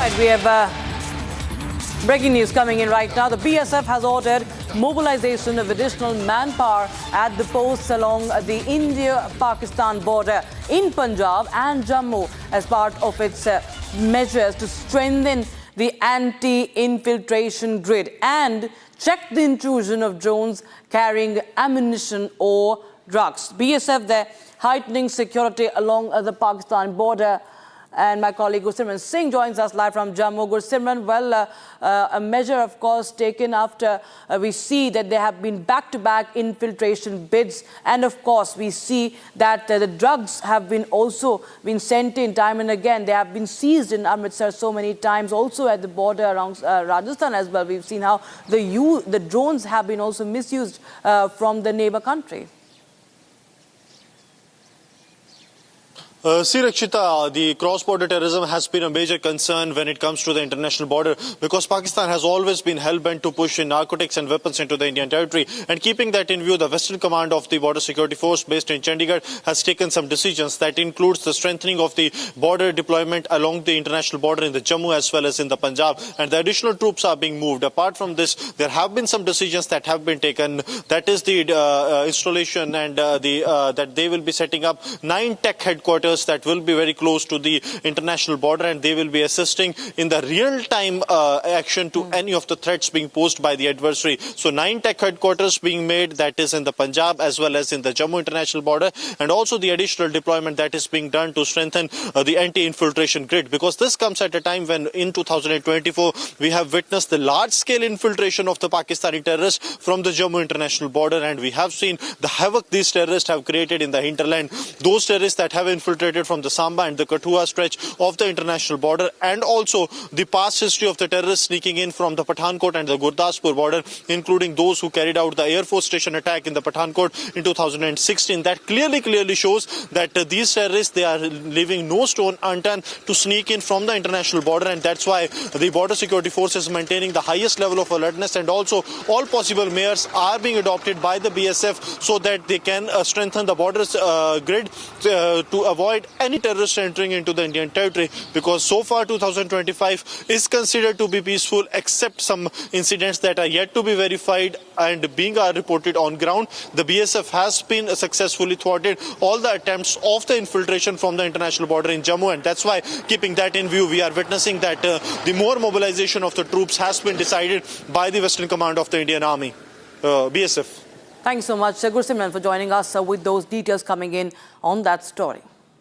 right, we have breaking news coming in right now. The BSF has ordered mobilization of additional manpower at the posts along the India-Pakistan border in Punjab and Jammu as part of its measures to strengthen the anti-infiltration grid and check the intrusion of drones carrying ammunition or drugs. BSF, they're heightening security along the Pakistan border. And my colleague Gursimran Singh joins us live from Jammu. Gursimran, well, a measure, of course, taken after we see that there have been back-to-back infiltration bids. And, of course, we see that the drugs have been also been sent in time and again. They have been seized in Amritsar so many times, also at the border around Rajasthan as well. We've seen how the drones have been also misused from the neighbor country. See, Rakshita, the cross-border terrorism has been a major concern when it comes to the international border because Pakistan has always been hell-bent to push in narcotics and weapons into the Indian territory. And keeping that in view, the Western Command of the Border Security Force based in Chandigarh has taken some decisions that includes the strengthening of the border deployment along the international border in the Jammu as well as in the Punjab. And the additional troops are being moved. Apart from this, there have been some decisions that have been taken. That is the installation and that they will be setting up 9 tech headquarters that will be very close to the international border, and they will be assisting in the real-time action to any of the threats being posed by the adversary. So 9 tech headquarters being made, that is in the Punjab as well as in the Jammu international border, and also the additional deployment that is being done to strengthen the anti-infiltration grid, because this comes at a time when in 2024 we have witnessed the large-scale infiltration of the Pakistani terrorists from the Jammu international border, and we have seen the havoc these terrorists have created in the hinterland. Those terrorists that have infiltrated from the Samba and the Kathua stretch of the international border, and also the past history of the terrorists sneaking in from the Pathankot and the Gurdaspur border, including those who carried out the Air Force Station attack in the Pathankot in 2016. That clearly shows that these terrorists, they are leaving no stone unturned to sneak in from the international border, and that's why the Border Security Force is maintaining the highest level of alertness, and also all possible measures are being adopted by the BSF so that they can strengthen the borders grid to avoid any terrorist entering into the Indian territory, because so far 2025 is considered to be peaceful except some incidents that are yet to be verified and being reported on ground. The BSF has been successfully thwarted all the attempts of the infiltration from the international border in Jammu, and that's why, keeping that in view, we are witnessing that the more mobilization of the troops has been decided by the Western Command of the Indian Army, BSF. Thanks so much, Gursimran, for joining us with those details coming in on that story.